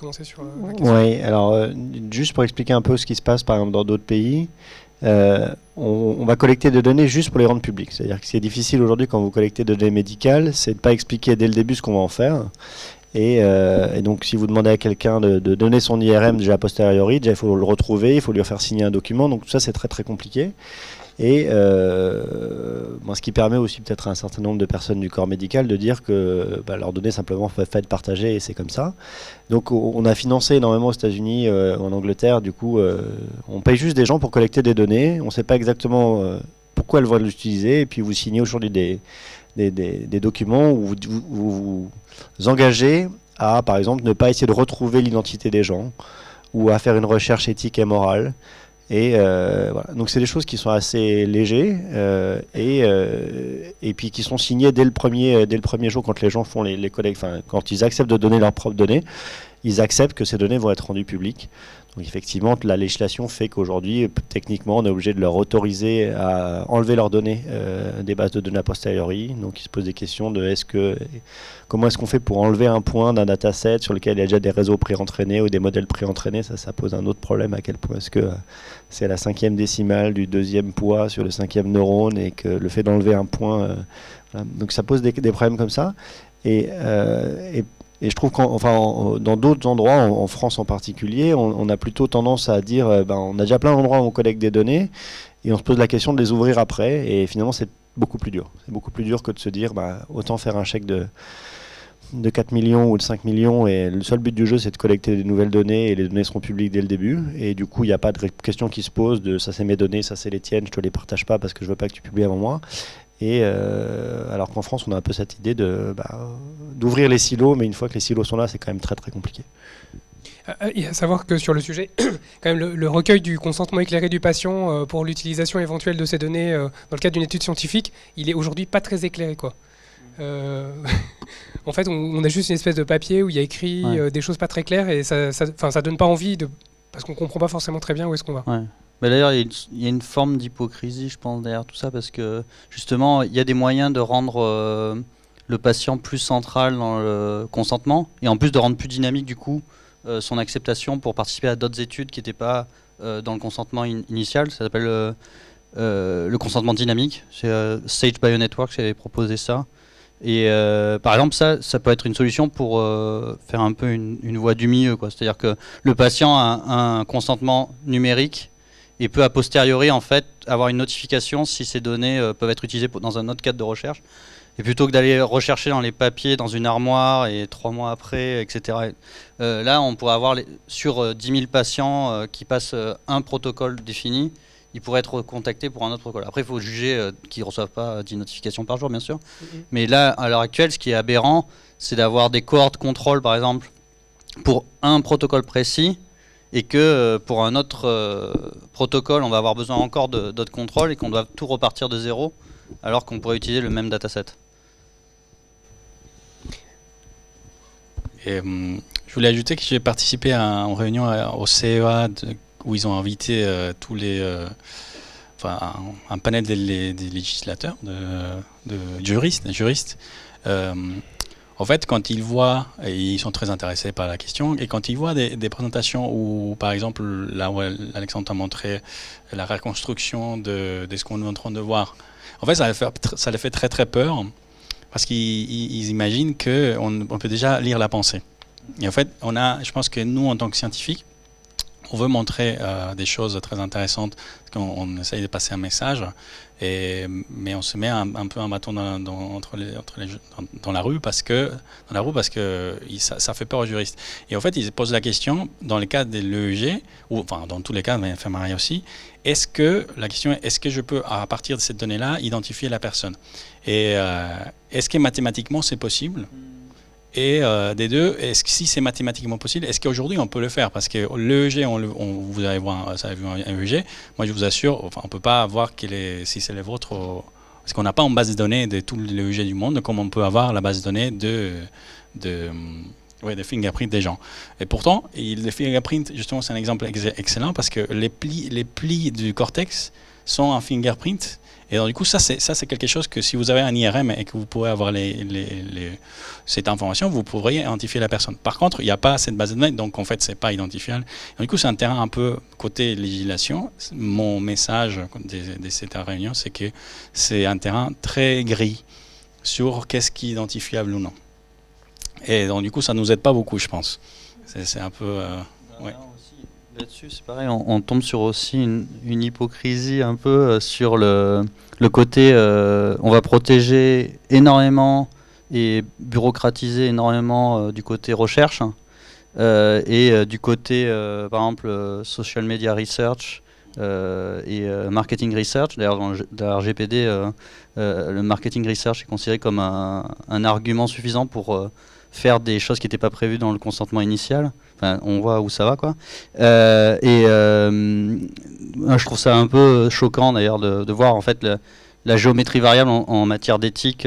commencer sur la question. Oui, alors juste pour expliquer un peu ce qui se passe par exemple dans d'autres pays, on va collecter des données juste pour les rendre publiques. C'est-à-dire que ce qui est difficile aujourd'hui quand vous collectez des données médicales, c'est de ne pas expliquer dès le début ce qu'on va en faire. Et donc si vous demandez à quelqu'un de donner son IRM déjà a posteriori, déjà il faut le retrouver, il faut lui faire signer un document, donc tout ça c'est très très compliqué. Et ce qui permet aussi peut-être à un certain nombre de personnes du corps médical de dire que leurs données simplement peuvent être partagées et c'est comme ça. Donc on a financé énormément aux États-Unis, en Angleterre, du coup on paye juste des gens pour collecter des données, on ne sait pas exactement pourquoi elles vont l'utiliser, et puis vous signez aujourd'hui des documents où vous vous engagez à, par exemple, ne pas essayer de retrouver l'identité des gens ou à faire une recherche éthique et morale. Et voilà. Donc c'est des choses qui sont assez légers et puis qui sont signées dès le premier jour quand les gens font les collègues, quand ils acceptent de donner leurs propres données, ils acceptent que ces données vont être rendues publiques. Donc effectivement, la législation fait qu'aujourd'hui, techniquement, on est obligé de leur autoriser à enlever leurs données des bases de données a posteriori. Donc ils se posent des questions de comment est-ce qu'on fait pour enlever un point d'un dataset sur lequel il y a déjà des réseaux pré-entraînés ou des modèles pré-entraînés. Ça pose un autre problème, à quel point est-ce que c'est la 5e décimale du 2e poids sur le 5e neurone et que le fait d'enlever un point... voilà. Donc ça pose des problèmes comme ça. Et je trouve dans d'autres endroits, en France en particulier, on a plutôt tendance à dire on a déjà plein d'endroits où on collecte des données et on se pose la question de les ouvrir après. Et finalement, c'est beaucoup plus dur. C'est beaucoup plus dur que de se dire autant faire un chèque de 4 millions ou de 5 millions. Et le seul but du jeu, c'est de collecter des nouvelles données et les données seront publiques dès le début. Et du coup, il n'y a pas de question qui se pose de ça, c'est mes données, ça, c'est les tiennes, je ne te les partage pas parce que je ne veux pas que tu publies avant moi. Et alors qu'en France, on a un peu cette idée d'ouvrir les silos, mais une fois que les silos sont là, c'est quand même très très compliqué. Il y a à savoir que sur le sujet, quand même, le recueil du consentement éclairé du patient pour l'utilisation éventuelle de ces données dans le cadre d'une étude scientifique, il est aujourd'hui pas très éclairé, quoi. En fait, on a juste une espèce de papier où il y a écrit des choses pas très claires et ça donne pas envie parce qu'on comprend pas forcément très bien où est-ce qu'on va. Ouais. Mais d'ailleurs, il y a une forme d'hypocrisie, je pense, derrière tout ça, parce que justement, il y a des moyens de rendre le patient plus central dans le consentement, et en plus de rendre plus dynamique, du coup, son acceptation pour participer à d'autres études qui n'étaient pas dans le consentement initial. Ça s'appelle le consentement dynamique. C'est Sage Bionetworks qui avait proposé ça. Et par exemple, ça peut être une solution pour faire un peu une voie du milieu, quoi. C'est-à-dire que le patient a un consentement numérique et peut a posteriori en fait avoir une notification si ces données peuvent être utilisées dans un autre cadre de recherche. Et plutôt que d'aller rechercher dans les papiers dans une armoire et 3 mois après, etc. Là, on pourrait avoir sur 10 000 patients qui passent un protocole défini, ils pourraient être contactés pour un autre protocole. Après, il faut juger qu'ils ne reçoivent pas 10 notifications par jour, bien sûr. Mais là, à l'heure actuelle, ce qui est aberrant, c'est d'avoir des cohortes contrôle, par exemple, pour un protocole précis, et que pour un autre protocole, on va avoir besoin encore d'autres contrôles et qu'on doit tout repartir de zéro, alors qu'on pourrait utiliser le même dataset. Et, je voulais ajouter que j'ai participé à une réunion au CEA où ils ont invité un panel des législateurs, de juristes. En fait, quand ils voient, et ils sont très intéressés par la question, et quand ils voient des présentations où, par exemple, là où Alexandre a montré la reconstruction de ce qu'on est en train de voir, en fait, ça les fait très très peur, parce qu'ils imaginent qu'on peut déjà lire la pensée. Et en fait, je pense que nous, en tant que scientifiques, on veut montrer des choses très intéressantes, parce qu'on essaye de passer un message, mais on se met un peu un bâton dans la roue parce que ça fait peur aux juristes. Et en fait, ils se posent la question, dans le cas de l'EEG, ou enfin dans tous les cas, mais l'infirmerie aussi, est-ce que je peux, à partir de cette donnée-là, identifier la personne? Et est-ce que mathématiquement c'est possible? Et des deux, si c'est mathématiquement possible, est-ce qu'aujourd'hui on peut le faire? Parce que l'EEG, vous allez voir, ça a vu un EEG, moi je vous assure, on ne peut pas voir si c'est le vôtre, parce qu'on n'a pas une base de données de tous les EEG du monde, comme on peut avoir la base de données de fingerprints des gens. Et pourtant, les fingerprints, justement, c'est un exemple excellent, parce que les plis du cortex sont un fingerprint. Et donc, du coup, ça c'est quelque chose que si vous avez un IRM et que vous pouvez avoir cette information, vous pourriez identifier la personne. Par contre, il n'y a pas cette base de données, donc en fait, c'est pas identifiable. Et du coup, c'est un terrain un peu côté législation. Mon message de cette réunion, c'est que c'est un terrain très gris sur qu'est-ce qui est identifiable ou non. Et donc, du coup, ça nous aide pas beaucoup, je pense. C'est un peu... ouais. Là-dessus, c'est pareil, on tombe sur aussi une hypocrisie un peu sur le côté on va protéger énormément et bureaucratiser énormément du côté recherche et du côté, par exemple, social media research et marketing research. D'ailleurs, dans le RGPD, le marketing research est considéré comme un argument suffisant pour faire des choses qui n'étaient pas prévues dans le consentement initial. Enfin, on voit où ça va, quoi. Je trouve ça un peu choquant, d'ailleurs, de voir en fait la géométrie variable en matière d'éthique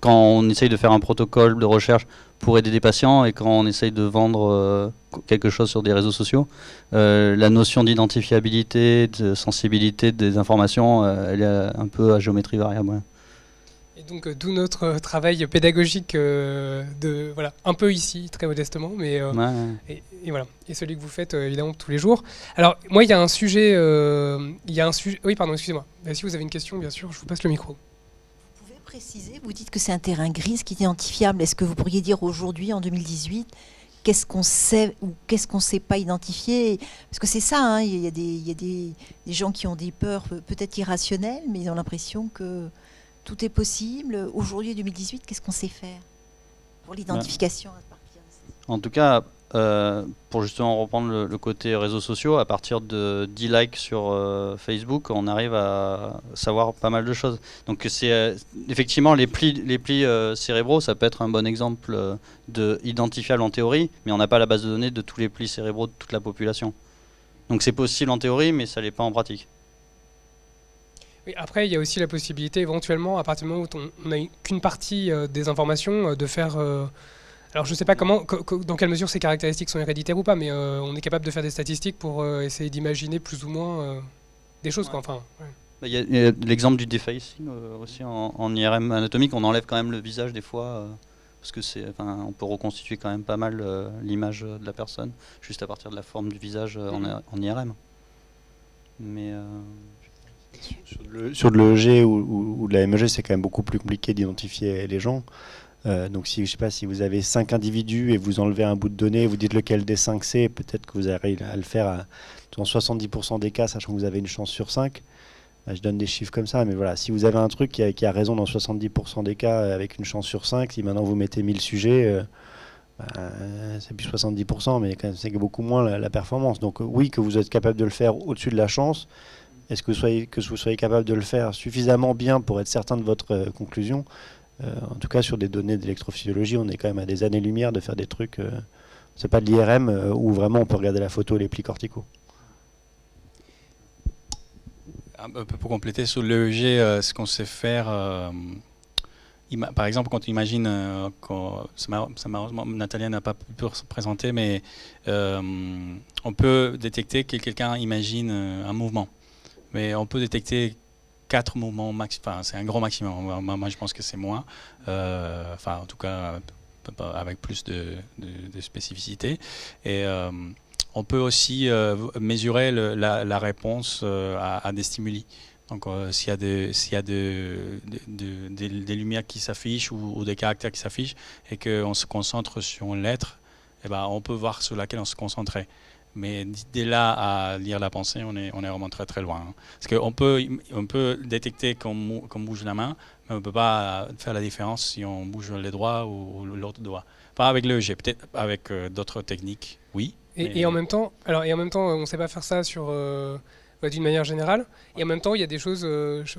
quand on essaye de faire un protocole de recherche pour aider des patients et quand on essaye de vendre quelque chose sur des réseaux sociaux. La notion d'identifiabilité, de sensibilité des informations, elle est un peu à géométrie variable. Ouais. Et donc d'où notre travail pédagogique voilà, un peu ici, très modestement, mais et voilà, et celui que vous faites évidemment tous les jours. Alors moi, il y a un sujet, oui, pardon, excusez-moi. Si vous avez une question, bien sûr, je vous passe le micro. Vous pouvez préciser, vous dites que c'est un terrain gris, ce qui est identifiable. Est-ce que vous pourriez dire aujourd'hui, en 2018, qu'est-ce qu'on sait ou qu'est-ce qu'on ne sait pas identifier? Parce que c'est ça, hein, il y a des gens qui ont des peurs peut-être irrationnelles, mais ils ont l'impression que tout est possible. Aujourd'hui, 2018, qu'est-ce qu'on sait faire pour l'identification à partir de ça? En tout cas, pour justement reprendre le côté réseaux sociaux, à partir de 10 likes sur Facebook, on arrive à savoir pas mal de choses. Donc c'est effectivement les plis cérébraux, ça peut être un bon exemple identifiable en théorie, mais on n'a pas la base de données de tous les plis cérébraux de toute la population. Donc c'est possible en théorie, mais ça l'est pas en pratique. Oui, après, il y a aussi la possibilité, éventuellement, à partir du moment où on n'a qu'une partie des informations, de faire... alors, je ne sais pas dans quelle mesure ces caractéristiques sont héréditaires ou pas, mais on est capable de faire des statistiques pour essayer d'imaginer plus ou moins des choses. Quoi. Enfin, ouais. Il y a l'exemple du defacing aussi en IRM anatomique. On enlève quand même le visage des fois, parce que on peut reconstituer quand même pas mal l'image de la personne, juste à partir de la forme du visage en IRM. Mais... Sur de l'EEG ou de la MEG, c'est quand même beaucoup plus compliqué d'identifier les gens. Donc si, je sais pas, si vous avez 5 individus et vous enlevez un bout de données, vous dites lequel des 5 c'est, peut-être que vous arrivez à le faire dans 70% des cas, sachant que vous avez une chance sur 5. Je donne des chiffres comme ça, mais voilà, si vous avez un truc qui a raison dans 70% des cas avec une chance sur 5, si maintenant vous mettez 1000 sujets, c'est plus 70%, mais c'est beaucoup moins la performance. Donc oui, que vous êtes capable de le faire au-dessus de la chance. Est-ce que vous soyez capable de le faire suffisamment bien pour être certain de votre conclusion? En tout cas, sur des données d'électrophysiologie, on est quand même à des années-lumière de faire des trucs... c'est pas de l'IRM où vraiment on peut regarder la photo et les plis corticaux. Pour compléter sur l'EEG, ce qu'on sait faire... par exemple, quand on imagine... malheureusement, Natalia n'a pas pu se présenter, mais on peut détecter que quelqu'un imagine un mouvement. Mais on peut détecter 4 mouvements max. Enfin, c'est un grand maximum. Moi, je pense que c'est moins. En tout cas, avec plus de spécificité. Et on peut aussi mesurer la réponse à des stimuli. Donc, s'il y a des lumières qui s'affichent ou des caractères qui s'affichent et qu'on se concentre sur une lettre, eh ben, on peut voir sur laquelle on se concentrait. Mais dès là à lire la pensée, on est vraiment très très loin. Hein. Parce qu'on peut détecter qu'on bouge la main, mais on ne peut pas faire la différence si on bouge les doigts ou l'autre doigt. Pas avec l'EEG, peut-être avec d'autres techniques, oui. Et en même temps, on ne sait pas faire ça d'une manière générale. Et en même temps, il y a des choses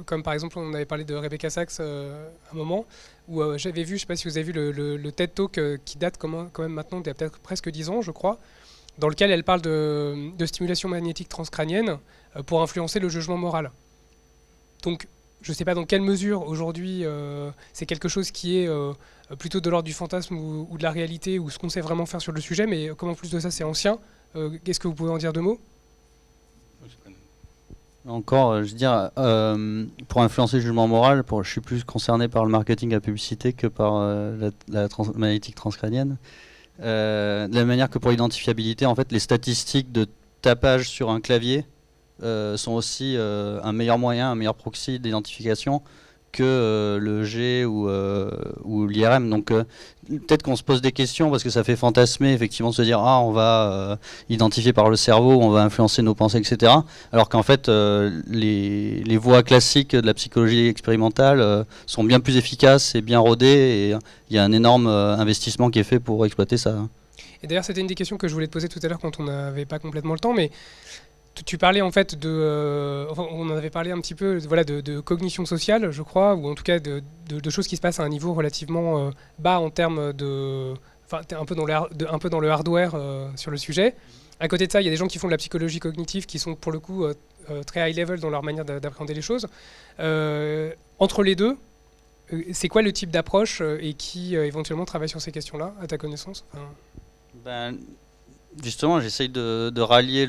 comme par exemple, on avait parlé de Rebecca Sachs un moment, où j'avais vu, je ne sais pas si vous avez vu le TED Talk qui date quand même maintenant d'il y a peut-être presque 10 ans, je crois, dans lequel elle parle de stimulation magnétique transcrânienne pour influencer le jugement moral. Donc, je ne sais pas dans quelle mesure aujourd'hui c'est quelque chose qui est plutôt de l'ordre du fantasme ou de la réalité, ou ce qu'on sait vraiment faire sur le sujet, mais comme en plus de ça c'est ancien, qu'est-ce que vous pouvez en dire 2 mots ? Encore, je veux dire, pour influencer le jugement moral, je suis plus concerné par le marketing à publicité que par l'analytique transcrânienne. De la même manière que pour l'identifiabilité, en fait, les statistiques de tapage sur un clavier sont aussi un meilleur moyen, un meilleur proxy d'identification que le G ou l'IRM. Donc peut-être qu'on se pose des questions parce que ça fait fantasmer effectivement de se dire on va identifier par le cerveau, on va influencer nos pensées, etc. Alors qu'en fait les voies classiques de la psychologie expérimentale sont bien plus efficaces et bien rodées, et il y a un énorme investissement qui est fait pour exploiter ça. Et d'ailleurs, c'était une des questions que je voulais te poser tout à l'heure quand on n'avait pas complètement le temps, mais tu parlais en fait enfin, on en avait parlé un petit peu, voilà, de cognition sociale, je crois, ou en tout cas de choses qui se passent à un niveau relativement bas en termes de, enfin, t'es un peu dans le hardware sur le sujet. À côté de ça, il y a des gens qui font de la psychologie cognitive qui sont pour le coup très high level dans leur manière d'appréhender les choses. Entre les deux, c'est quoi le type d'approche et qui éventuellement travaille sur ces questions-là, à ta connaissance? Ben, justement, j'essaye de rallier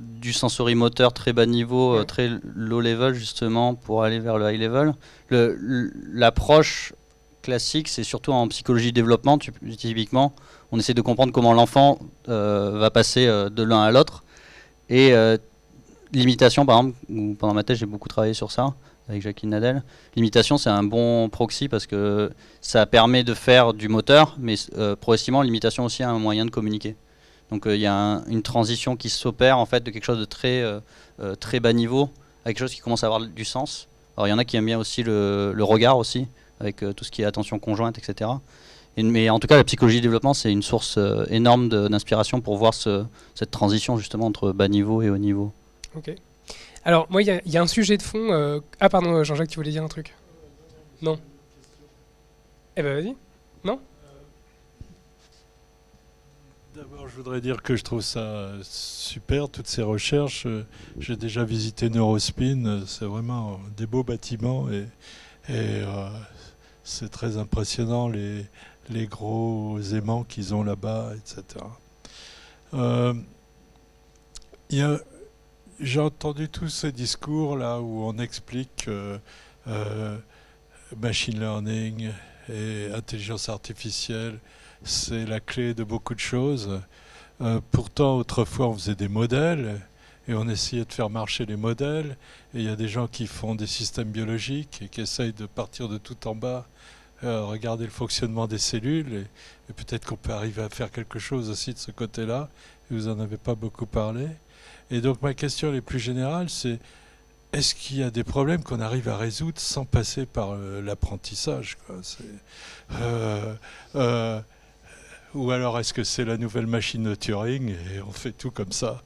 du sensorimoteur très bas niveau, très low level, justement, pour aller vers le high level. L'approche classique, c'est surtout en psychologie développement, typiquement. On essaie de comprendre comment l'enfant va passer de l'un à l'autre. Et l'imitation, par exemple, pendant ma thèse, j'ai beaucoup travaillé sur ça, avec Jacqueline Nadel. L'imitation, c'est un bon proxy parce que ça permet de faire du moteur, mais progressivement, l'imitation aussi a un moyen de communiquer. Donc il y a une transition qui s'opère en fait de quelque chose de très bas niveau à quelque chose qui commence à avoir du sens. Alors il y en a qui aiment bien aussi le regard aussi, avec tout ce qui est attention conjointe, etc. Mais en tout cas, la psychologie du développement, c'est une source énorme d'inspiration pour voir cette transition justement entre bas niveau et haut niveau. Ok. Alors moi, il y a un sujet de fond. Ah pardon, Jean-Jacques, tu voulais dire un truc? Non. Eh ben vas-y. Non? D'abord, je voudrais dire que je trouve ça super, toutes ces recherches. J'ai déjà visité Neurospin, c'est vraiment des beaux bâtiments et c'est très impressionnant les gros aimants qu'ils ont là-bas, etc. J'ai entendu tous ces discours là où on explique machine learning et intelligence artificielle, c'est la clé de beaucoup de choses. Pourtant, autrefois, on faisait des modèles et on essayait de faire marcher les modèles. Et il y a des gens qui font des systèmes biologiques et qui essayent de partir de tout en bas, regarder le fonctionnement des cellules. Et peut-être qu'on peut arriver à faire quelque chose aussi de ce côté-là. Et vous n'en avez pas beaucoup parlé. Et donc, ma question les plus générale, c'est est-ce qu'il y a des problèmes qu'on arrive à résoudre sans passer par l'apprentissage, quoi? Ou alors est-ce que c'est la nouvelle machine de Turing et on fait tout comme ça?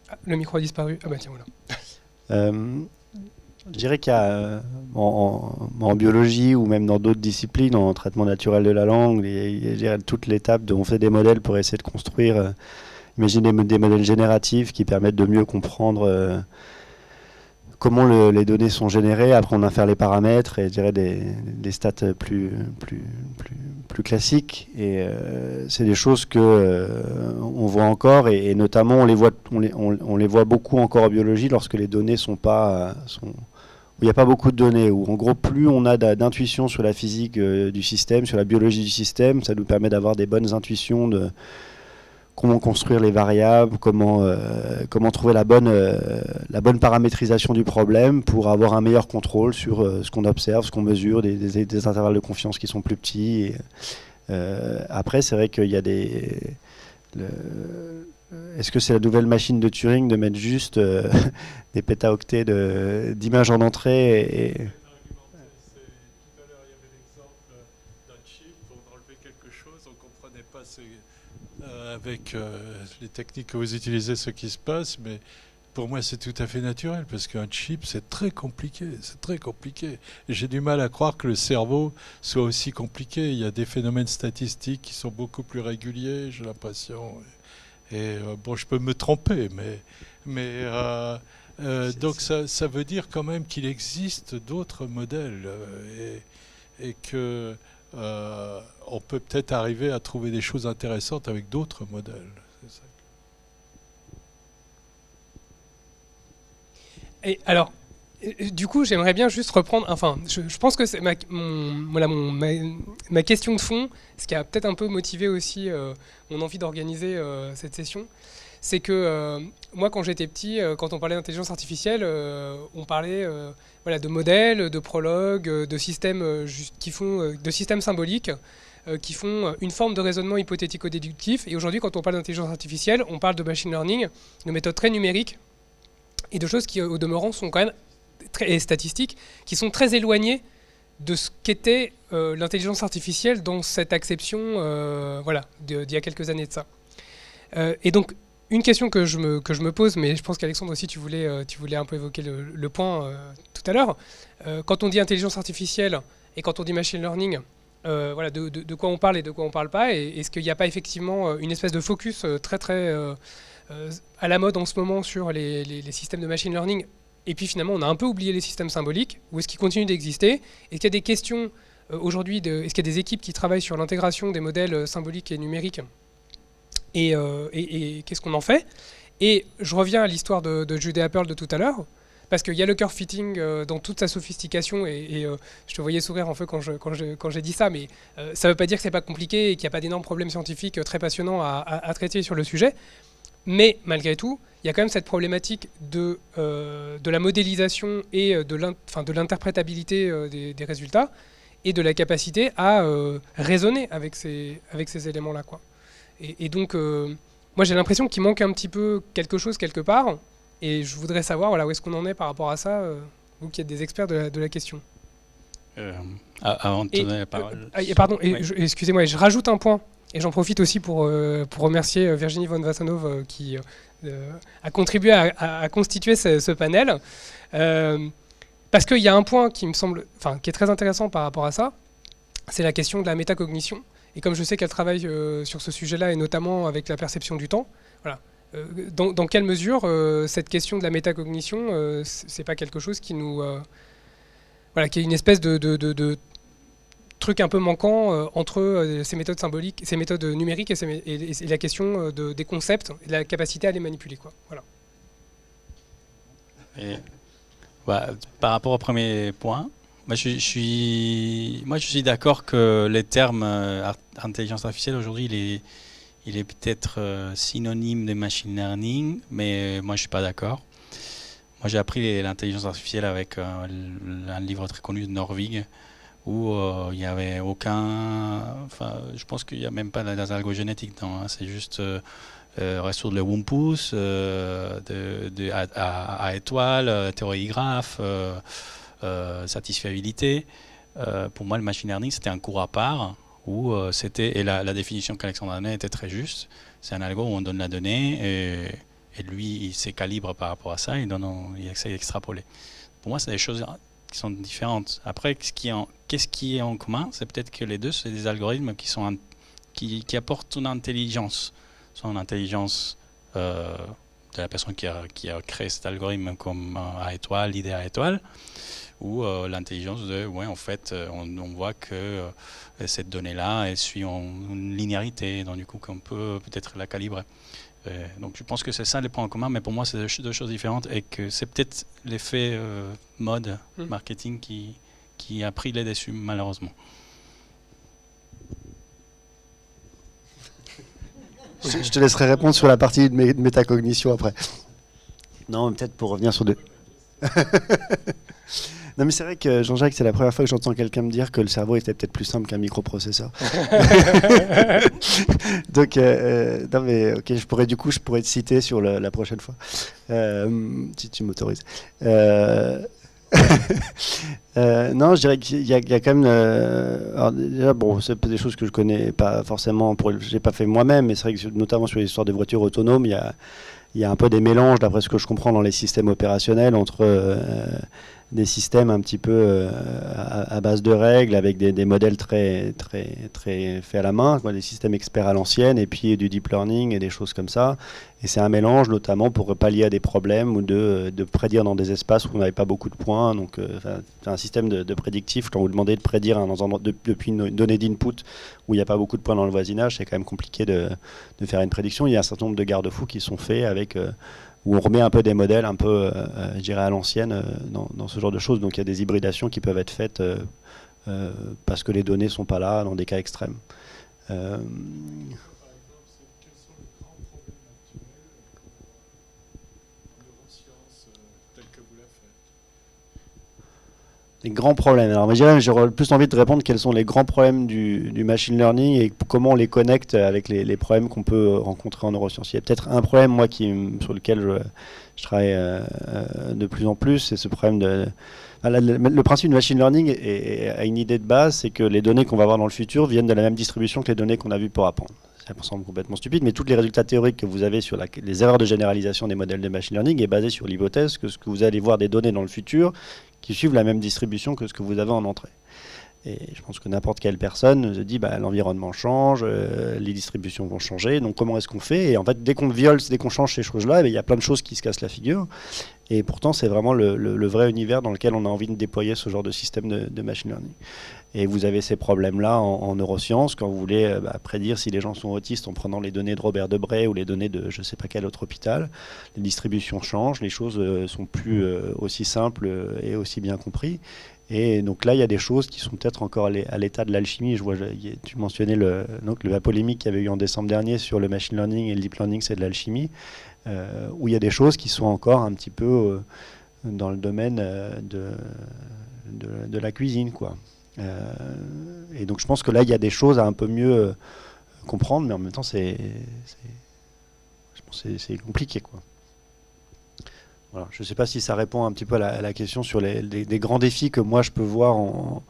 Ah, le micro a disparu. Ah bah tiens, voilà. Je dirais qu'il y a en biologie ou même dans d'autres disciplines, en traitement naturel de la langue, il y a toute l'étape où on fait des modèles pour essayer de construire, imaginer des modèles génératifs qui permettent de mieux comprendre comment les données sont générées. Après, on a faire les paramètres et je dirais des stats plus classiques. Et c'est des choses que on voit encore et notamment on les voit beaucoup encore en biologie lorsque les données sont pas où il n'y a pas beaucoup de données. Où en gros, plus on a d'intuition sur la physique du système, sur la biologie du système, ça nous permet d'avoir des bonnes intuitions de comment construire les variables, comment trouver la bonne paramétrisation du problème pour avoir un meilleur contrôle sur ce qu'on observe, ce qu'on mesure, des intervalles de confiance qui sont plus petits. Après, c'est vrai qu'il y a est-ce que c'est la nouvelle machine de Turing de mettre juste des pétaoctets d'images en entrée Tout à l'heure, il y avait l'exemple d'un chip, on enlevait quelque chose, on ne comprenait pas avec les techniques que vous utilisez ce qui se passe, mais pour moi c'est tout à fait naturel parce qu'un chip c'est très compliqué, Et j'ai du mal à croire que le cerveau soit aussi compliqué. Il y a des phénomènes statistiques qui sont beaucoup plus réguliers, j'ai l'impression. Et bon, je peux me tromper, mais donc ça veut dire quand même qu'il existe d'autres modèles et que on peut peut-être arriver à trouver des choses intéressantes avec d'autres modèles. C'est ça. Et alors, du coup, j'aimerais bien juste reprendre. Enfin, je pense que c'est ma question de fond, ce qui a peut-être un peu motivé aussi mon envie d'organiser cette session, c'est que moi, quand j'étais petit, quand on parlait d'intelligence artificielle, on parlait voilà, de modèles, de prologues, de systèmes de systèmes symboliques qui font une forme de raisonnement hypothético-déductif. Et aujourd'hui, quand on parle d'intelligence artificielle, on parle de machine learning, de méthodes très numériques et de choses qui, au demeurant, sont quand même et statistiques, qui sont très éloignées de ce qu'était l'intelligence artificielle dans cette acception voilà, d'il y a quelques années de ça. Et donc, une question que je me pose, mais je pense qu'Alexandre aussi, tu voulais un peu évoquer le point tout à l'heure. Quand on dit intelligence artificielle et quand on dit machine learning, voilà, de quoi on parle et de quoi on ne parle pas, et est-ce qu'il n'y a pas effectivement une espèce de focus très à la mode en ce moment sur les systèmes de machine learning, et puis finalement on a un peu oublié les systèmes symboliques, ou est-ce qu'ils continuent d'exister? Est-ce qu'il y a des questions aujourd'hui, est-ce qu'il y a des équipes qui travaillent sur l'intégration des modèles symboliques et numériques, et qu'est-ce qu'on en fait? Et je reviens à l'histoire de Judea Pearl de tout à l'heure, parce qu'il y a le curve fitting dans toute sa sophistication, et je te voyais sourire en fait quand j'ai dit ça, mais ça ne veut pas dire que c'est pas compliqué et qu'il n'y a pas d'énormes problèmes scientifiques très passionnants à traiter sur le sujet. Mais malgré tout, il y a quand même cette problématique de la modélisation et de l'interprétabilité des résultats, et de la capacité à raisonner avec ces éléments-là, quoi. Et donc, moi j'ai l'impression qu'il manque un petit peu quelque chose quelque part, et je voudrais savoir voilà, où est-ce qu'on en est par rapport à ça, vous qui êtes des experts de la question. Avant de donner la parole. Pardon, Oui. excusez-moi, je rajoute un point, et j'en profite aussi pour remercier Virginie von Vassanov qui a contribué à constituer ce panel. Parce qu'il y a un point qui me semble, qui est très intéressant par rapport à ça, c'est la question de la métacognition. Et comme je sais qu'elle travaille sur ce sujet-là, et notamment avec la perception du temps, voilà. Dans quelle mesure cette question de la métacognition, c'est pas quelque chose qui nous, voilà, qui est une espèce de truc un peu manquant entre ces méthodes symboliques, ces méthodes numériques et la question des concepts et de la capacité à les manipuler, quoi. Voilà. Et, par rapport au premier point, moi je suis d'accord que les termes intelligence artificielle aujourd'hui, il est peut-être synonyme de machine learning, mais moi je suis pas d'accord. Moi j'ai appris l'intelligence artificielle avec un livre très connu de Norvig, où il n'y avait je pense qu'il n'y a même pas des algogénétiques dedans, hein, c'est juste résoudre le Wumpus à étoile, théorie graphe, satisfiabilité. Pour moi le machine learning c'était un cours à part, où et la définition qu'Alexandre a donnée était très juste. C'est un algo où on donne la donnée et lui il s'écalibre par rapport à ça, il essaie d'extrapoler. Pour moi c'est des choses qui sont différentes. Après, qu'est-ce qui est en commun? C'est peut-être que les deux, c'est des algorithmes qui apportent une intelligence. Soit une intelligence de la personne qui a créé cet algorithme comme à étoile, l'idée à étoile, ou l'intelligence de, en fait, on voit que cette donnée-là, elle suit une linéarité, donc du coup, qu'on peut peut-être la calibrer. Donc je pense que c'est ça les points en commun, mais pour moi c'est deux choses différentes, et que c'est peut-être l'effet mode marketing qui a pris les dessus malheureusement. Je te laisserai répondre sur la partie de métacognition après. Non, peut-être pour revenir sur deux. Non, mais c'est vrai que Jean-Jacques, c'est la première fois que j'entends quelqu'un me dire que le cerveau était peut-être plus simple qu'un microprocesseur. Donc, non, mais ok, je pourrais te citer sur la prochaine fois, si tu m'autorises. Non, je dirais qu'il y a quand même. Alors déjà, bon, c'est des choses que je connais pas forcément. J'ai pas fait moi-même, mais c'est vrai que notamment sur l'histoire des voitures autonomes, il y a un peu des mélanges, d'après ce que je comprends, dans les systèmes opérationnels entre des systèmes un petit peu à base de règles, avec des modèles très faits à la main, des systèmes experts à l'ancienne, et puis du deep learning et des choses comme ça. Et c'est un mélange notamment pour pallier à des problèmes ou de prédire dans des espaces où on n'avait pas beaucoup de points. Donc c'est un système de prédictif. Quand vous demandez de prédire depuis une donnée d'input où il n'y a pas beaucoup de points dans le voisinage, c'est quand même compliqué de faire une prédiction. Il y a un certain nombre de garde-fous qui sont faits avec où on remet un peu des modèles un peu, je dirais, à l'ancienne dans ce genre de choses. Donc il y a des hybridations qui peuvent être faites parce que les données sont pas là dans des cas extrêmes. Par exemple, quels sont les grands problèmes actuels en neurosciences tels que vous la faites? Les grands problèmes. Alors, moi, je dirais, j'aurais plus envie de répondre quels sont les grands problèmes du machine learning et comment on les connecte avec les problèmes qu'on peut rencontrer en neurosciences. Il y a peut-être un problème, moi, sur lequel je travaille de plus en plus, c'est ce problème de... Le principe du machine learning a une idée de base, c'est que les données qu'on va avoir dans le futur viennent de la même distribution que les données qu'on a vues pour apprendre. Ça me semble complètement stupide, mais tous les résultats théoriques que vous avez sur les erreurs de généralisation des modèles de machine learning est basé sur l'hypothèse que ce que vous allez voir des données dans le futur qui suivent la même distribution que ce que vous avez en entrée. Et je pense que n'importe quelle personne se dit l'environnement change, les distributions vont changer, donc comment est-ce qu'on fait? Et en fait, dès qu'on change ces choses-là, il y a plein de choses qui se cassent la figure. Et pourtant, c'est vraiment le vrai univers dans lequel on a envie de déployer ce genre de système de machine learning. Et vous avez ces problèmes-là en neurosciences, quand vous voulez prédire si les gens sont autistes en prenant les données de Robert Debré ou les données de je ne sais pas quel autre hôpital. Les distributions changent, les choses sont plus aussi simples et aussi bien comprises. Et donc là, il y a des choses qui sont peut-être encore à l'état de l'alchimie. Tu mentionnais la polémique qu'il y avait eu en décembre dernier sur le machine learning et le deep learning, c'est de l'alchimie, où il y a des choses qui sont encore un petit peu dans le domaine de la cuisine, quoi. Et donc je pense que là, il y a des choses à un peu mieux comprendre, mais en même temps, je pense que c'est compliqué, quoi. Voilà. Je ne sais pas si ça répond un petit peu à la question sur des grands défis que moi je peux voir en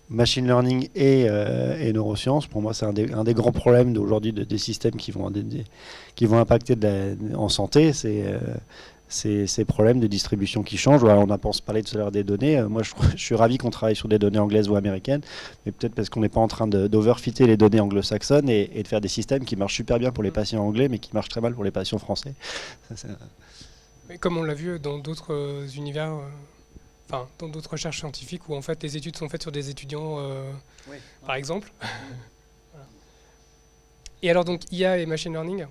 machine learning et neurosciences. Pour moi, c'est un des grands problèmes d'aujourd'hui des systèmes qui vont impacter en santé. C'est ces problèmes de distribution qui changent. Voilà, on a parlé tout à l'heure des données. Moi, je suis ravi qu'on travaille sur des données anglaises ou américaines, mais peut-être parce qu'on n'est pas en train d'overfitter les données anglo-saxonnes et de faire des systèmes qui marchent super bien pour les patients anglais, mais qui marchent très mal pour les patients français. Mais comme on l'a vu dans d'autres univers, dans d'autres recherches scientifiques où en fait les études sont faites sur des étudiants, par exemple. Voilà. Et alors donc IA et machine learning.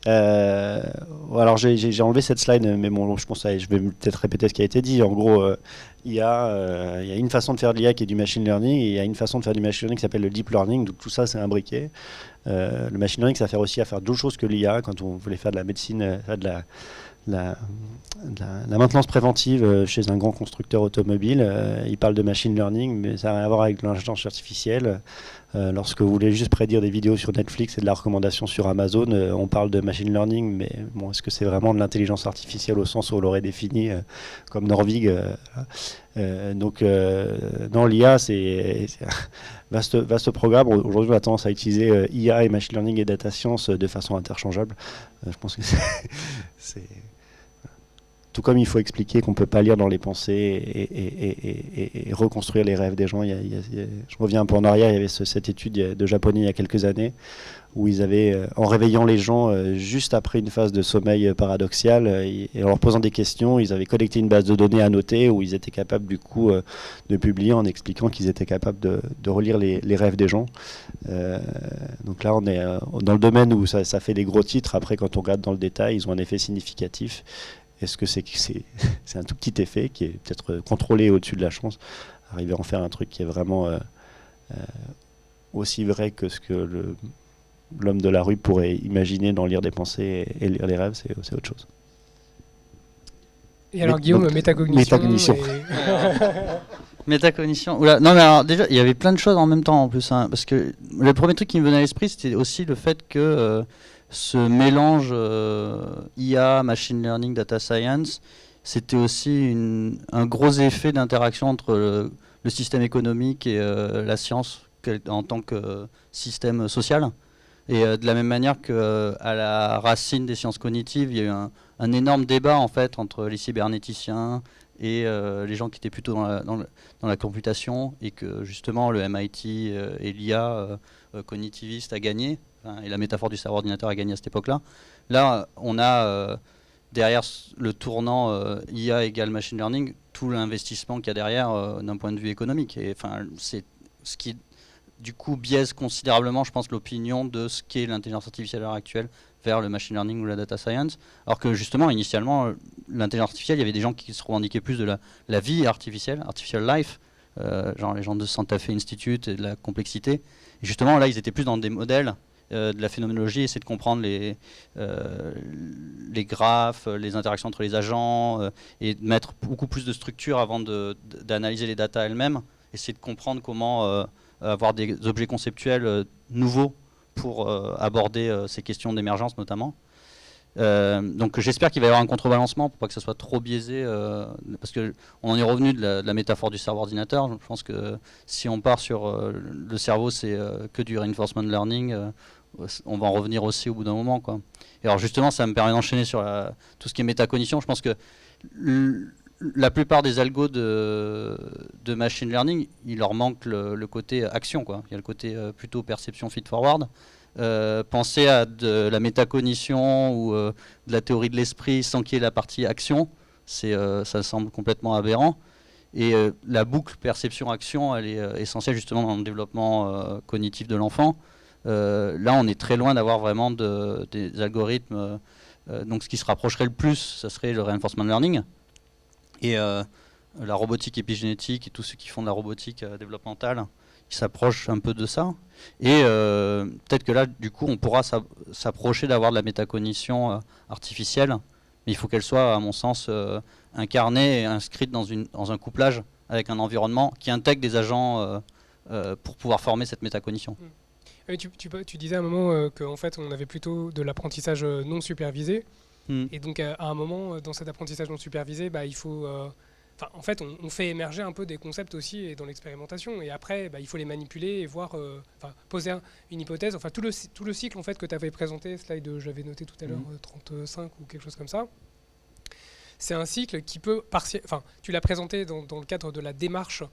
Alors j'ai enlevé cette slide, mais bon, je pense que je vais peut-être répéter ce qui a été dit. En gros, il y a une façon de faire de l'IA qui est du machine learning, et il y a une façon de faire du machine learning qui s'appelle le deep learning. Donc tout ça, c'est imbriqué. Le machine learning, ça sert aussi à faire d'autres choses que l'IA. Quand on voulait faire de la médecine, de la maintenance préventive chez un grand constructeur automobile, il parle de machine learning, mais ça n'a rien à voir avec l'intelligence artificielle. Lorsque vous voulez juste prédire des vidéos sur Netflix et de la recommandation sur Amazon, on parle de machine learning, mais bon, est-ce que c'est vraiment de l'intelligence artificielle au sens où on l'aurait défini comme Norvig Donc, non, l'IA, c'est un vaste programme. Aujourd'hui, on a tendance à utiliser IA et machine learning et data science de façon interchangeable. Je pense que c'est tout comme il faut expliquer qu'on ne peut pas lire dans les pensées et reconstruire les rêves des gens. Je reviens un peu en arrière, il y avait cette étude de Japonais il y a quelques années où ils avaient, en réveillant les gens juste après une phase de sommeil paradoxal et en leur posant des questions, ils avaient collecté une base de données annotée où ils étaient capables du coup de publier en expliquant qu'ils étaient capables de relire les rêves des gens. Donc là, on est dans le domaine où ça fait des gros titres. Après, quand on regarde dans le détail, ils ont un effet significatif. Est-ce que c'est un tout petit effet qui est peut-être contrôlé au-dessus de la chance, arriver à en faire un truc qui est vraiment aussi vrai que ce que l'homme de la rue pourrait imaginer dans lire des pensées et lire les rêves, c'est autre chose. Et alors Guillaume, métacognition. Métacognition. Oula, non mais alors déjà, il y avait plein de choses en même temps en plus, hein, parce que le premier truc qui me venait à l'esprit, c'était aussi le fait que ce mélange IA, machine learning, data science, c'était aussi un gros effet d'interaction entre le système économique et la science en tant que système social. Et de la même manière qu'à la racine des sciences cognitives, il y a eu un énorme débat en fait entre les cybernéticiens et les gens qui étaient plutôt dans la computation, et que justement le MIT et l'IA cognitiviste a gagné. Et la métaphore du cerveau ordinateur a gagné à cette époque-là. Là, on a derrière le tournant IA égale machine learning, tout l'investissement qu'il y a derrière d'un point de vue économique. Et enfin, c'est ce qui du coup biaise considérablement, je pense, l'opinion de ce qu'est l'intelligence artificielle à l'heure actuelle vers le machine learning ou la data science. Alors que justement, initialement, l'intelligence artificielle, il y avait des gens qui se revendiquaient plus de la vie artificielle, artificial life, genre les gens de Santa Fe Institute et de la complexité. Et justement, là, ils étaient plus dans des modèles de la phénoménologie, essayer de comprendre les graphes, les interactions entre les agents, et de mettre beaucoup plus de structure avant d'analyser les datas elles-mêmes, essayer de comprendre comment avoir des objets conceptuels nouveaux pour aborder ces questions d'émergence notamment. Donc j'espère qu'il va y avoir un contrebalancement pour pas que ça soit trop biaisé, parce qu'on en est revenu de la métaphore du cerveau-ordinateur. Je pense que si on part sur le cerveau, c'est que du reinforcement learning, on va en revenir aussi au bout d'un moment, quoi. Et alors justement, ça me permet d'enchaîner sur tout ce qui est métacognition. Je pense que la plupart des algos de machine learning, il leur manque le côté action, quoi. Il y a le côté plutôt perception feed-forward. Penser à de la métacognition ou de la théorie de l'esprit sans qu'il y ait la partie action, ça semble complètement aberrant. Et la boucle perception-action, elle est essentielle justement dans le développement cognitif de l'enfant. Là, on est très loin d'avoir vraiment des algorithmes. Donc, ce qui se rapprocherait le plus, ça serait le reinforcement learning. Et la robotique épigénétique et tous ceux qui font de la robotique développementale, qui s'approchent un peu de ça. Et peut-être que là, du coup, on pourra s'approcher d'avoir de la métacognition artificielle, mais il faut qu'elle soit, à mon sens, incarnée et inscrite dans un couplage avec un environnement qui intègre des agents pour pouvoir former cette métacognition. Oui, tu disais à un moment qu'en fait, on avait plutôt de l'apprentissage non supervisé. Et donc, à un moment, dans cet apprentissage non supervisé, il faut... en fait, on fait émerger un peu des concepts aussi et dans l'expérimentation. Et après, il faut les manipuler et voir... poser une hypothèse. Enfin, tout le cycle en fait, que tu avais présenté, slide, j'avais noté tout à l'heure, 35 ou quelque chose comme ça. C'est un cycle qui peut... tu l'as présenté dans le cadre de la démarche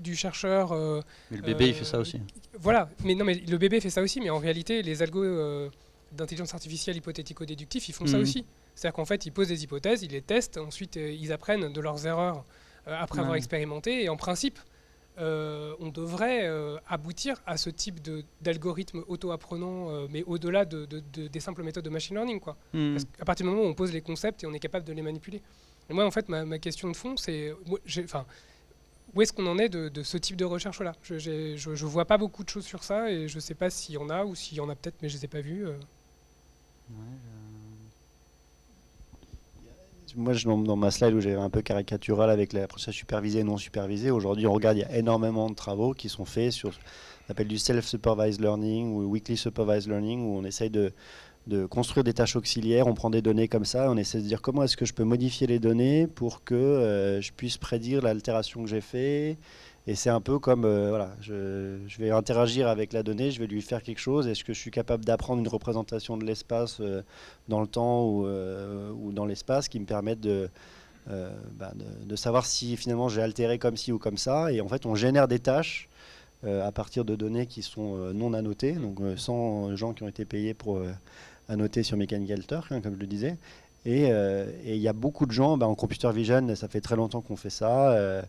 du chercheur... mais le bébé, il fait ça aussi. Voilà. Mais le bébé fait ça aussi. Mais en réalité, les algos d'intelligence artificielle hypothético-déductif, ils font ça aussi. C'est-à-dire qu'en fait, ils posent des hypothèses, ils les testent, ensuite ils apprennent de leurs erreurs après avoir expérimenté. Et en principe, on devrait aboutir à ce type d'algorithme auto-apprenant, mais au-delà des simples méthodes de machine learning, quoi. Parce qu'à partir du moment où on pose les concepts et on est capable de les manipuler. Et moi, en fait, ma question de fond, c'est où est-ce qu'on en est de ce type de recherche-là? Je vois pas beaucoup de choses sur ça et je sais pas s'il y en a ou s'il y en a peut-être, mais je les ai pas vues. Moi, dans ma slide où j'avais un peu caricatural avec l'apprentissage supervisé et non supervisé, aujourd'hui, on regarde, il y a énormément de travaux qui sont faits sur ce qu'on appelle du self-supervised learning ou weekly supervised learning, où on essaye de construire des tâches auxiliaires, on prend des données comme ça, on essaie de dire comment est-ce que je peux modifier les données pour que je puisse prédire l'altération que j'ai fait. Et c'est un peu comme, je vais interagir avec la donnée, je vais lui faire quelque chose. Est-ce que je suis capable d'apprendre une représentation de l'espace dans le temps ou dans l'espace qui me permettent de savoir si finalement j'ai altéré comme ci ou comme ça. Et en fait, on génère des tâches à partir de données qui sont non annotées, donc sans gens qui ont été payés pour annoter sur Mechanical Turk, comme je le disais. Et il y a beaucoup de gens, en computer vision, ça fait très longtemps qu'on fait ça.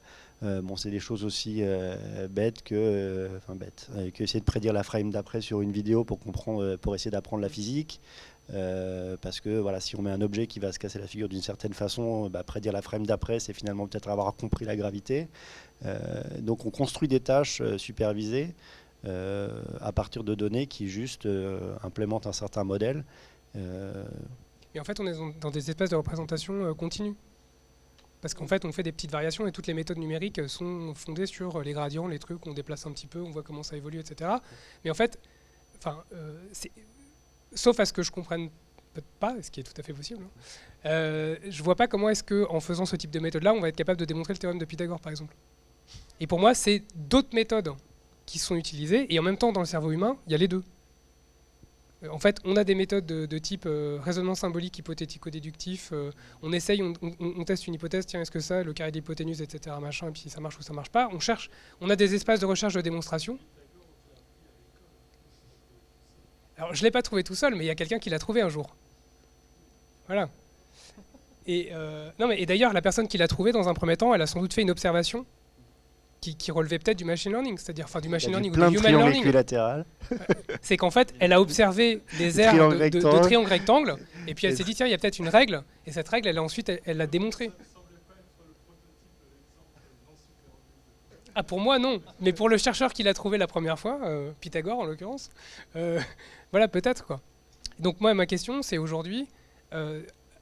C'est des choses aussi bêtes que essayer de prédire la frame d'après sur une vidéo pour essayer d'apprendre la physique. Parce que si on met un objet qui va se casser la figure d'une certaine façon, prédire la frame d'après, c'est finalement peut-être avoir compris la gravité. Donc on construit des tâches supervisées à partir de données qui juste implémentent un certain modèle. Et en fait, on est dans des espaces de représentation continue. Parce qu'en fait, on fait des petites variations et toutes les méthodes numériques sont fondées sur les gradients, les trucs, on déplace un petit peu, on voit comment ça évolue, etc. Mais en fait, sauf à ce que je comprenne pas, ce qui est tout à fait possible, je vois pas comment est-ce qu'en faisant ce type de méthode-là, on va être capable de démontrer le théorème de Pythagore, par exemple. Et pour moi, c'est d'autres méthodes qui sont utilisées, et en même temps, dans le cerveau humain, il y a les deux. En fait, on a des méthodes de type raisonnement symbolique, hypothético-déductif. On essaye, on teste une hypothèse, tiens, est-ce que ça, le carré d'hypoténuse, etc., machin, et puis ça marche ou ça marche pas. On cherche, on a des espaces de recherche de démonstration. Alors, je l'ai pas trouvé tout seul, mais il y a quelqu'un qui l'a trouvé un jour. Voilà. Et d'ailleurs, la personne qui l'a trouvé, dans un premier temps, elle a sans doute fait une observation. qui relevait peut-être du machine learning, c'est-à-dire du Il y machine a learning ou plein du de human triangles learning. équilatérales. C'est qu'en fait, elle a observé des aires triangles de rectangles. triangles rectangles, et puis elle Et- s'est dit, tiens, il y a peut-être une règle, et cette règle, elle l'a démontrée. Ah, pour moi, non. Mais pour le chercheur qui l'a trouvé la première fois, Pythagore en l'occurrence, voilà, peut-être quoi. Donc moi, ma question, c'est aujourd'hui,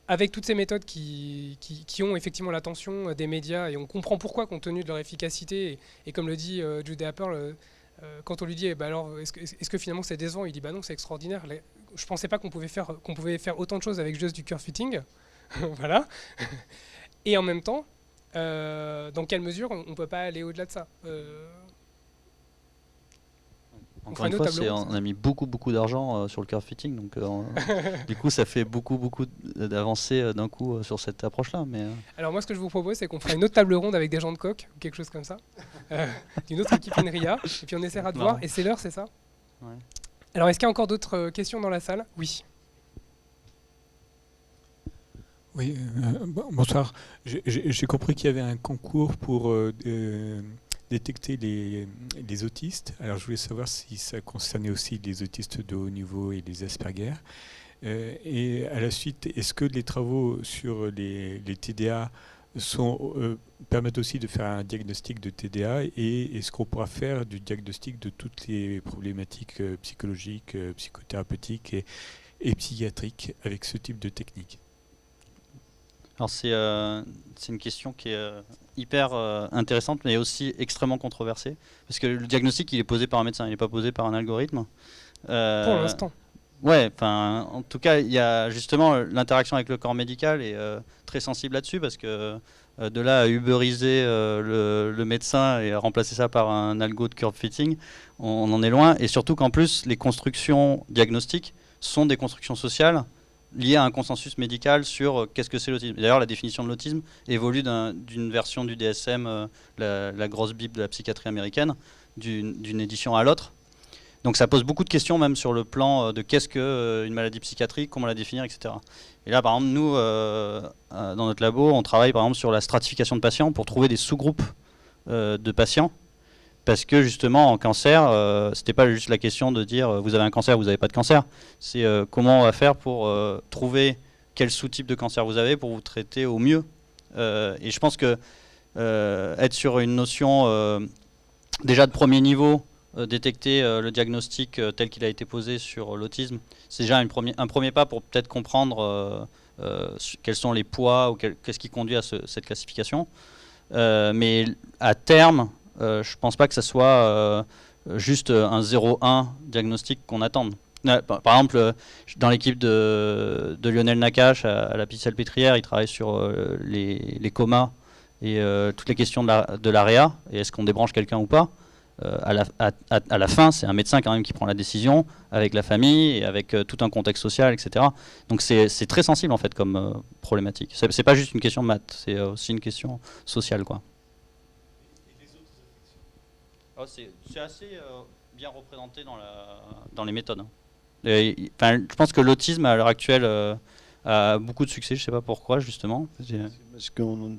avec toutes ces méthodes qui ont effectivement l'attention des médias, et on comprend pourquoi compte tenu de leur efficacité, et comme le dit Jude Apple, quand on lui dit, alors, est-ce que finalement c'est décevant, il dit, bah non, c'est extraordinaire. Je pensais pas qu'on pouvait faire autant de choses avec juste du curve fitting. Voilà. Et en même temps, dans quelle mesure on ne peut pas aller au-delà de ça Encore une fois, on a mis beaucoup d'argent sur le curve fitting, donc du coup ça fait beaucoup d'avancées d'un coup sur cette approche-là. Alors moi ce que je vous propose c'est qu'on fera une autre table ronde avec des gens de coq ou quelque chose comme ça, d'une autre équipe INRIA, et puis on essaiera de voir, et c'est l'heure, c'est ça? Ouais. Alors est-ce qu'il y a encore d'autres questions dans la salle? Oui. Oui, bonsoir. J'ai compris qu'il y avait un concours pour détecter les autistes. Alors je voulais savoir si ça concernait aussi les autistes de haut niveau et les Asperger. Et à la suite, est-ce que les travaux sur les TDA permettent aussi de faire un diagnostic de TDA, et est-ce qu'on pourra faire du diagnostic de toutes les problématiques psychologiques, psychothérapeutiques et psychiatriques avec ce type de technique? Alors c'est une question qui est hyper intéressante, mais aussi extrêmement controversée, parce que le diagnostic il est posé par un médecin, il n'est pas posé par un algorithme. Pour l'instant. Ouais, en tout cas, il y a justement l'interaction avec le corps médical est très sensible là-dessus, parce que de là à uberiser le médecin et à remplacer ça par un algo de curve fitting, on en est loin. Et surtout qu'en plus, les constructions diagnostiques sont des constructions sociales liées à un consensus médical sur qu'est-ce que c'est l'autisme. D'ailleurs, la définition de l'autisme évolue d'une version du DSM, la grosse bible de la psychiatrie américaine, d'une édition à l'autre. Donc ça pose beaucoup de questions, même sur le plan de qu'est-ce qu'une maladie psychiatrique, comment la définir, etc. Et là, par exemple, nous, dans notre labo, on travaille par exemple sur la stratification de patients pour trouver des sous-groupes de patients. Parce que justement, en cancer, c'était pas juste la question de dire vous avez un cancer, vous n'avez pas de cancer. C'est comment on va faire pour trouver quel sous-type de cancer vous avez pour vous traiter au mieux. Et je pense que être sur une notion déjà de premier niveau, détecter le diagnostic tel qu'il a été posé sur l'autisme, c'est déjà un premier pas pour peut-être comprendre quels sont les poids ou qu'est-ce qui conduit à cette classification. Mais à terme, je pense pas que ce soit juste un 0-1 diagnostic qu'on attende. Par exemple, dans l'équipe de Lionel Nakache à la Pitié-Salpêtrière, il travaille sur les comas et toutes les questions de l'AREA, et est-ce qu'on débranche quelqu'un ou pas. À la fin, c'est un médecin quand même qui prend la décision avec la famille et avec tout un contexte social, etc. Donc c'est très sensible en fait comme problématique. C'est pas juste une question de maths, c'est aussi une question sociale, quoi. C'est assez bien représenté dans les méthodes. Je pense que l'autisme à l'heure actuelle a beaucoup de succès, je ne sais pas pourquoi justement. Parce qu'on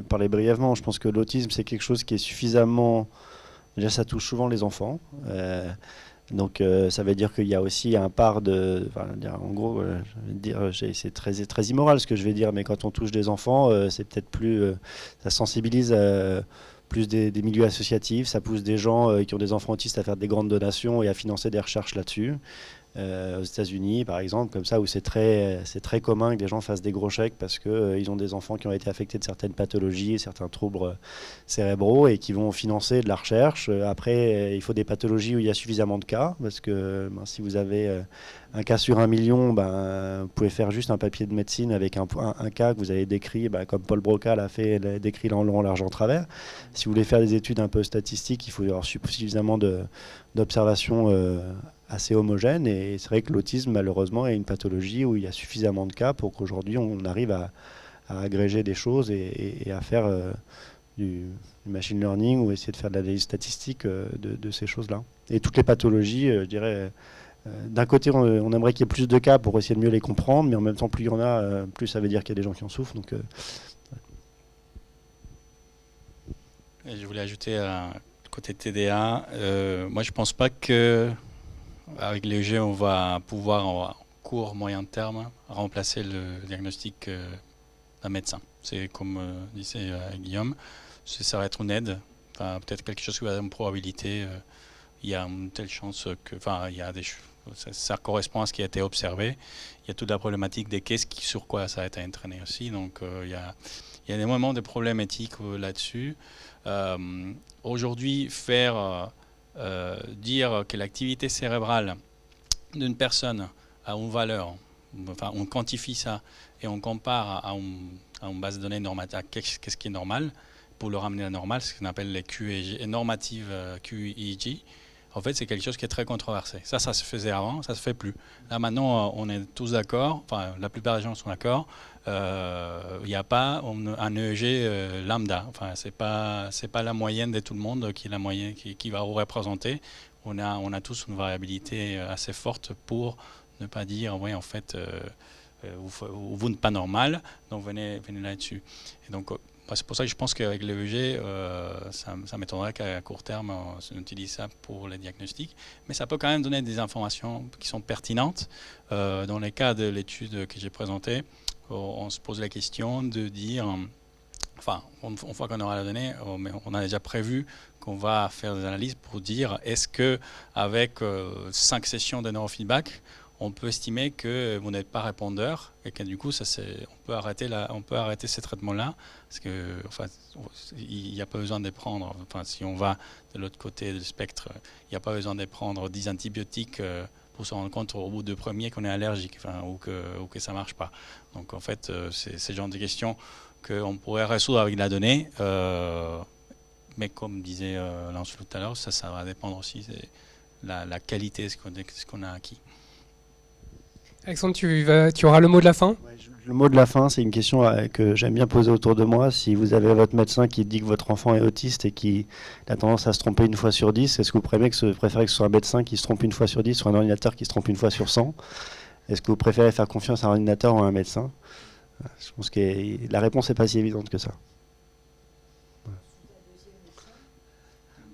parlait brièvement, je pense que l'autisme c'est quelque chose qui est suffisamment... Déjà ça touche souvent les enfants, donc ça veut dire qu'il y a aussi un part de... en gros, c'est très immoral ce que je vais dire, mais quand on touche des enfants, c'est peut-être plus... ça sensibilise... plus des milieux associatifs, ça pousse des gens qui ont des enfants autistes à faire des grandes donations et à financer des recherches là-dessus. Aux États-Unis, par exemple, comme ça, où c'est très commun que des gens fassent des gros chèques parce qu'ils ont des enfants qui ont été affectés de certaines pathologies, certains troubles cérébraux, et qui vont financer de la recherche. Après, il faut des pathologies où il y a suffisamment de cas, parce que si vous avez un cas sur 1 million, vous pouvez faire juste un papier de médecine avec un cas que vous avez décrit, comme Paul Broca l'a décrit en long, en large, en travers. Si vous voulez faire des études un peu statistiques, il faut avoir suffisamment d'observations assez homogènes, et c'est vrai que l'autisme, malheureusement, est une pathologie où il y a suffisamment de cas pour qu'aujourd'hui on arrive à agréger des choses et à faire du machine learning ou essayer de faire de l'analyse statistique de ces choses-là. Et toutes les pathologies, je dirais... d'un côté, on aimerait qu'il y ait plus de cas pour essayer de mieux les comprendre, mais en même temps, plus il y en a, plus ça veut dire qu'il y a des gens qui en souffrent. Donc, Et je voulais ajouter côté TDA, moi je pense pas que avec l'EEG on va pouvoir en court moyen terme remplacer le diagnostic d'un médecin. C'est comme disait Guillaume, ça va être une aide, enfin, peut-être quelque chose qui va avoir une probabilité. Il y a une telle chance que, enfin, il y a ça correspond à ce qui a été observé. Il y a toute la problématique des caisses sur quoi ça a été entraîné aussi. Donc il y a des moments de problèmes éthiques là-dessus. Aujourd'hui, dire que l'activité cérébrale d'une personne a une valeur, enfin on quantifie ça et on compare à une base de données normative, qu'est-ce qui est normal, pour le ramener à normal, ce qu'on appelle les QEG, normatives QEG. En fait, c'est quelque chose qui est très controversé. Ça se faisait avant, ça se fait plus. Là, maintenant, on est tous d'accord, enfin, la plupart des gens sont d'accord. Il n'y a pas un EEG lambda. Enfin, c'est pas la moyenne de tout le monde qui est la moyenne qui va vous représenter. On a tous une variabilité assez forte pour ne pas dire, oui, en fait, vous n'êtes pas normal, donc venez là-dessus. Et donc, c'est pour ça que je pense qu'avec l'EEG, ça m'étonnerait qu'à court terme, on utilise ça pour les diagnostics. Mais ça peut quand même donner des informations qui sont pertinentes. Dans les cas de l'étude que j'ai présentée, on se pose la question de dire, enfin, une fois qu'on aura la donnée, on a déjà prévu qu'on va faire des analyses pour dire est-ce qu'avec 5 sessions de neurofeedback, on peut estimer que vous n'êtes pas répondeur et que du coup, on peut arrêter ces traitements-là parce que, enfin, il n'y a pas besoin de prendre. Enfin, si on va de l'autre côté du spectre, il n'y a pas besoin de prendre 10 antibiotiques pour se rendre compte au bout du premier qu'on est allergique, enfin, ou que ça marche pas. Donc, en fait, c'est ce genre de questions qu'on pourrait résoudre avec la donnée. Mais comme disait Lancelot tout à l'heure, ça va dépendre aussi de la qualité de ce qu'on a acquis. Alexandre, tu auras le mot de la fin. Ouais, le mot de la fin, c'est une question que j'aime bien poser autour de moi. Si vous avez votre médecin qui dit que votre enfant est autiste et qui a tendance à se tromper une fois sur 10, est-ce que vous préférez que ce soit un médecin qui se trompe une fois sur 10 ou un ordinateur qui se trompe une fois sur 100 ? Est-ce que vous préférez faire confiance à un ordinateur ou à un médecin ? Je pense que la réponse n'est pas si évidente que ça.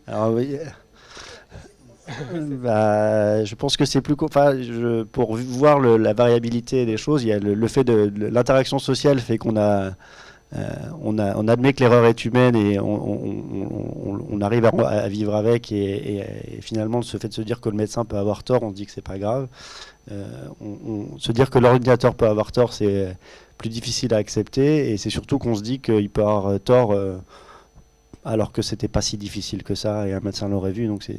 Alors oui... je pense que c'est plus pour voir la variabilité des choses, il y a le fait de l'interaction sociale fait qu'on on admet que l'erreur est humaine et on arrive à vivre avec et finalement ce fait de se dire que le médecin peut avoir tort, on se dit que c'est pas grave. Se dire que l'ordinateur peut avoir tort, c'est plus difficile à accepter et c'est surtout qu'on se dit qu'il peut avoir tort alors que c'était pas si difficile que ça et un médecin l'aurait vu, donc c'est...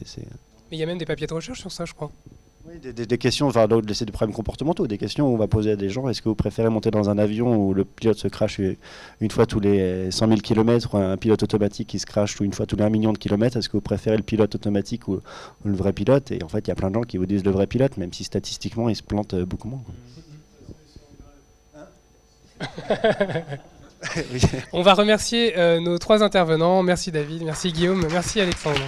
Mais il y a même des papiers de recherche sur ça, je crois. Oui, des questions, enfin, c'est des problèmes comportementaux, des questions où on va poser à des gens, est-ce que vous préférez monter dans un avion où le pilote se crache une fois tous les 100 000 km ou un pilote automatique qui se crache une fois tous les 1 million de kilomètres? Est-ce que vous préférez le pilote automatique ou le vrai pilote? Et en fait, il y a plein de gens qui vous disent le vrai pilote, même si statistiquement, il se plante beaucoup moins. On va remercier nos 3 intervenants. Merci David, merci Guillaume, merci Alexandre.